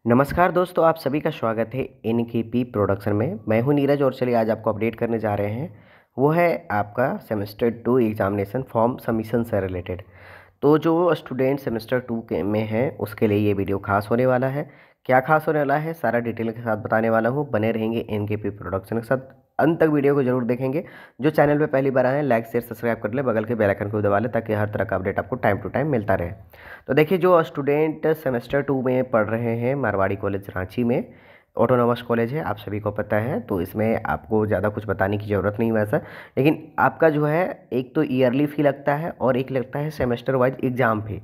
नमस्कार दोस्तों, आप सभी का स्वागत है एनकेपी प्रोडक्शन में। मैं हूं नीरज और चलिए आज आपको अपडेट करने जा रहे हैं। वो है आपका सेमेस्टर 2 एग्जामिनेशन फॉर्म सबमिशन से रिलेटेड। तो जो स्टूडेंट सेमेस्टर 2 के में है उसके लिए ये वीडियो खास होने वाला है। क्या खास होने वाला है सारा डिटेल के साथ बताने वाला हूँ। बने रहेंगे एनकेपी प्रोडक्शन के साथ, अंत तक वीडियो को जरूर देखेंगे। जो चैनल पे पहली बार आए हैं लाइक शेयर सब्सक्राइब कर ले, बगल के बेल आइकन को दबा ले ताकि हर तरह का अपडेट आपको टाइम टू टाइम मिलता रहे। तो देखिए, जो स्टूडेंट सेमेस्टर 2 में पढ़ रहे हैं मारवाड़ी कॉलेज रांची में, ऑटोनॉमस कॉलेज है, आप सभी को पता है, तो इसमें आपको ज़्यादा कुछ बताने की ज़रूरत नहीं वैसा। लेकिन आपका जो है एक तो ईयरली फ़ी लगता है और एक लगता है सेमेस्टर वाइज एग्ज़ाम फ़ी।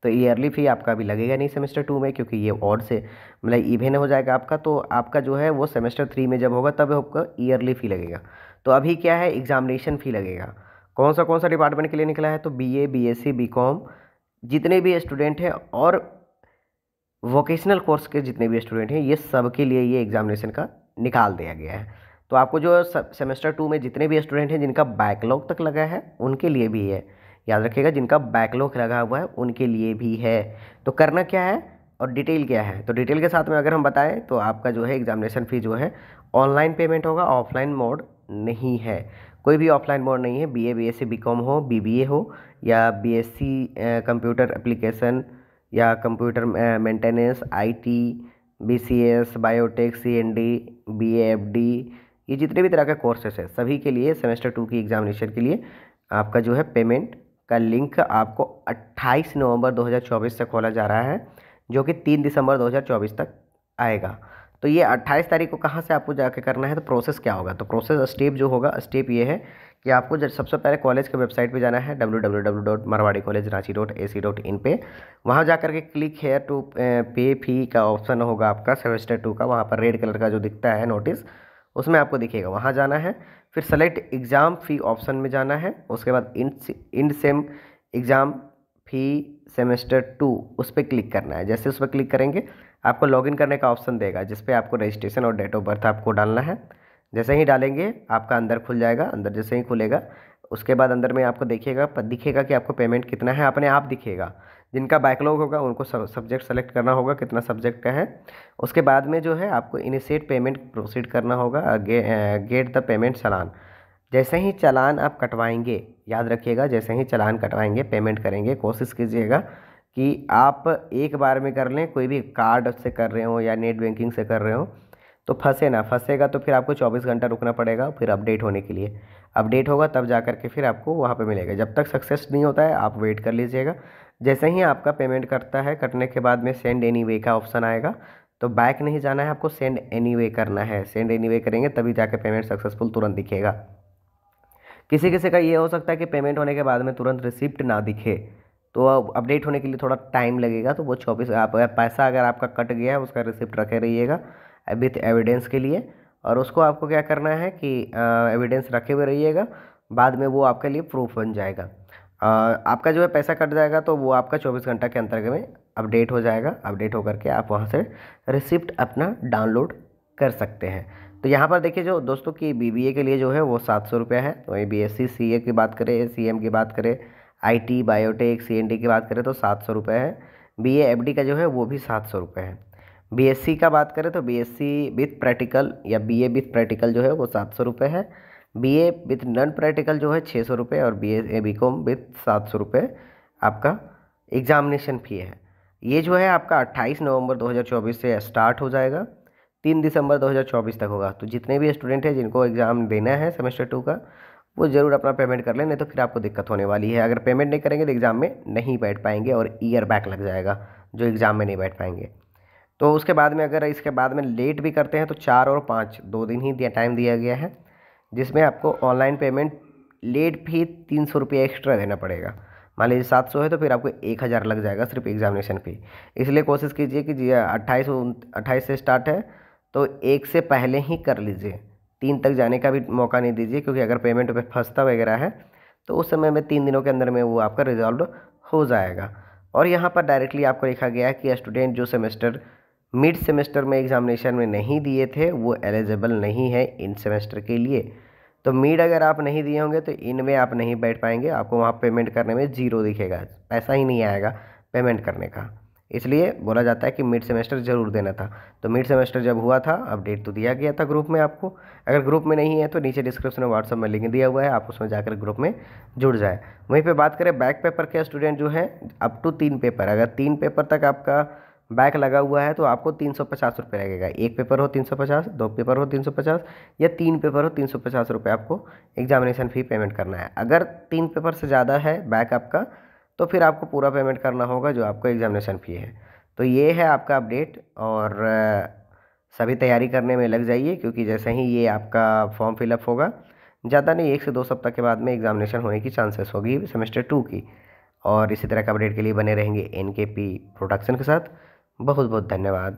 तो ईयरली फ़ी आपका भी लगेगा नहीं सेमेस्टर 2 में, क्योंकि ये ऑड से मतलब इवेन हो जाएगा आपका। तो आपका जो है वो सेमेस्टर 3 में जब होगा तब आपका ईयरली फ़ी लगेगा। तो अभी क्या है, एग्जामिनेशन फ़ी लगेगा। कौन सा डिपार्टमेंट के लिए निकला है, तो बीए, बीएससी, बीकॉम जितने भी स्टूडेंट हैं और वोकेशनल कोर्स के जितने भी स्टूडेंट हैं, ये सब के लिए ये एग्जामिनेशन का निकाल दिया गया है। तो आपको जो सेमेस्टर 2 में जितने भी स्टूडेंट हैं जिनका बैकलॉग तक लगा है उनके लिए भी है। याद रखिएगा, जिनका बैकलॉग लगा हुआ है उनके लिए भी है। तो करना क्या है और डिटेल क्या है, तो डिटेल के साथ में अगर हम बताएं तो आपका जो है एग्जामिनेशन फ़ी जो है ऑनलाइन पेमेंट होगा, ऑफलाइन मोड नहीं है। कोई भी ऑफलाइन मोड नहीं है। बीए, बीएससी, बीकॉम हो, बीबीए हो या बीएससी कंप्यूटर एप्लीकेशन या computer maintenance, IT, BCS, biotech, CND, BAFD, ये जितने भी तरह के कोर्सेस हैं सभी के लिए सेमेस्टर 2 की एग्जामिनेशन के लिए आपका जो है पेमेंट का लिंक आपको 28 नवंबर 2024 से खोला जा रहा है, जो कि 3 दिसंबर 2024 तक आएगा। तो ये 28 तारीख को कहाँ से आपको जाके करना है, तो प्रोसेस क्या होगा, तो प्रोसेस स्टेप जो होगा, स्टेप ये है कि आपको जब सबसे पहले कॉलेज के वेबसाइट पे जाना है www.marwadicollegerranchi.ac.in पे। वहाँ जा कर के क्लिक हेयर टू पे फी का ऑप्शन होगा आपका सेमेस्टर 2 का, वहाँ पर रेड कलर का जो दिखता है नोटिस, उसमें आपको दिखेगा, वहाँ जाना है। फिर सेलेक्ट एग्ज़ाम फ़ी ऑप्शन में जाना है। उसके बाद end sem exam fee semester 2 उस पर क्लिक करना है। जैसे उस पर क्लिक करेंगे आपको लॉगिन करने का ऑप्शन देगा, जिस पे आपको रजिस्ट्रेशन और डेट ऑफ बर्थ आपको डालना है। जैसे ही डालेंगे आपका अंदर खुल जाएगा। अंदर जैसे ही खुलेगा उसके बाद अंदर में आपको दिखेगा कि आपको पेमेंट कितना है, अपने आप दिखेगा। जिनका बैकलॉग होगा उनको सब्जेक्ट सेलेक्ट करना होगा कितना सब्जेक्ट का है। उसके बाद में जो है आपको इनिशिएट पेमेंट प्रोसीड करना होगा, गेट द पेमेंट चालान। जैसे ही चालान आप कटवाएंगे, याद रखिएगा, जैसे ही चालान कटवाएंगे पेमेंट करेंगे, कोशिश कीजिएगा कि आप एक बार में कर लें। कोई भी कार्ड से कर रहे हो या नेट बैंकिंग से कर रहे हो तो फंसे ना, फंसेगा तो फिर आपको 24 घंटा रुकना पड़ेगा फिर अपडेट होने के लिए। अपडेट होगा तब जा कर के फिर आपको वहाँ पे मिलेगा। जब तक सक्सेस नहीं होता है आप वेट कर लीजिएगा। जैसे ही आपका पेमेंट करता है, कटने के बाद में सेंड एनी वे का ऑप्शन आएगा। तो बैक नहीं जाना है आपको, सेंड एनी वे करना है। सेंड एनी वे करेंगे तभी जाके पेमेंट सक्सेसफुल तुरंत दिखेगा। किसी किसी का ये हो सकता है कि पेमेंट होने के बाद में तुरंत रिसिप्ट ना दिखे, तो अपडेट होने के लिए थोड़ा टाइम लगेगा। तो वो 24 आप पैसा अगर आपका कट गया है उसका रिसिप्ट रखे रहिएगा विथ एविडेंस के लिए। और उसको आपको क्या करना है कि एविडेंस रखे हुए रहिएगा, बाद में वो आपके लिए प्रूफ बन जाएगा। आपका जो है पैसा कट जाएगा तो वो आपका 24 घंटा के अंतर्गत में अपडेट हो जाएगा। अपडेट होकर के आप वहाँ से रिसिप्ट अपना डाउनलोड कर सकते हैं। तो यहाँ पर देखिए जो दोस्तों की बीबीए के लिए जो है वो 700 रुपया है। तो वही बीएससी सीए की बात करें, सीएम की बात करें, आईटी, बायोटेक, सीएनडी की बात करें तो 700 रुपये है। बीए एफडी का जो है वो भी 700 रुपये है। बीएससी का बात करें तो बीएससी विथ प्रैक्टिकल या बीए विथ प्रैक्टिकल जो है वो 700 रुपये है। बीए विथ नॉन प्रैक्टिकल जो है 600 रुपये और बीए बीकॉम विथ 700 रुपये आपका एग्जामिनेशन फ़ी है। ये जो है आपका 28 नवंबर 2024 से स्टार्ट हो जाएगा, 3 दिसंबर 2024 तक होगा। तो जितने भी स्टूडेंट हैं जिनको एग्ज़ाम देना है सेमेस्टर 2 का, वो ज़रूर अपना पेमेंट कर लें, नहीं तो फिर आपको दिक्कत होने वाली है। अगर पेमेंट नहीं करेंगे तो एग्ज़ाम में नहीं बैठ पाएंगे और ईयर बैक लग जाएगा, जो एग्ज़ाम में नहीं बैठ पाएंगे। तो उसके बाद में अगर इसके बाद में लेट भी करते हैं तो 4 और 5 2 दिन ही टाइम दिया गया है, जिसमें आपको ऑनलाइन पेमेंट लेट भी 300 रुपये एक्स्ट्रा देना पड़ेगा। मान लीजिए 700 है तो फिर आपको 1000 लग जाएगा सिर्फ एग्जामिनेशन फ़ी। इसलिए कोशिश कीजिए कि जी 28 से स्टार्ट है तो 1 से पहले ही कर लीजिए। 3 तक जाने का भी मौका नहीं दीजिए, क्योंकि अगर पेमेंट पे फंसता वगैरह है तो उस समय में 3 दिनों के अंदर में वो आपका रिजॉल्व हो जाएगा। और यहाँ पर डायरेक्टली आपको लिखा गया है कि स्टूडेंट जो सेमेस्टर मिड सेमेस्टर में एग्जामिनेशन में नहीं दिए थे वो एलिजिबल नहीं है इन सेमेस्टर के लिए। तो मिड अगर आप नहीं दिए होंगे तो इनमें आप नहीं बैठ पाएंगे, आपको वहाँ पेमेंट करने में ज़ीरो दिखेगा, पैसा ही नहीं आएगा पेमेंट करने का। इसलिए बोला जाता है कि मिड सेमेस्टर ज़रूर देना था। तो मिड सेमेस्टर जब हुआ था, अपडेट तो दिया गया था ग्रुप में आपको। अगर ग्रुप में नहीं है तो नीचे डिस्क्रिप्शन में व्हाट्सअप में लिंक दिया हुआ है, आप उसमें जाकर ग्रुप में जुड़ जाए। वहीं पे बात करें बैक पेपर के स्टूडेंट जो हैं, अप टू 3 पेपर, अगर 3 पेपर तक आपका बैक लगा हुआ है तो आपको 350 रुपये लगेगा। एक पेपर हो 350, 2 पेपर हो 350 या 3 पेपर हो 350 रुपये आपको एग्जामिनेशन फ़ी पेमेंट करना है। अगर 3 पेपर से ज़्यादा है बैक आपका, तो फिर आपको पूरा पेमेंट करना होगा जो आपको एग्जामिनेशन फ़ी है। तो ये है आपका अपडेट, और सभी तैयारी करने में लग जाइए, क्योंकि जैसे ही ये आपका फॉर्म फिलअप होगा, ज़्यादा नहीं 1 से 2 सप्ताह के बाद में एग्जामिनेशन होने की चांसेस होगी सेमेस्टर 2 की। और इसी तरह का अपडेट के लिए बने रहेंगे NKP प्रोडक्शन के साथ। बहुत बहुत धन्यवाद।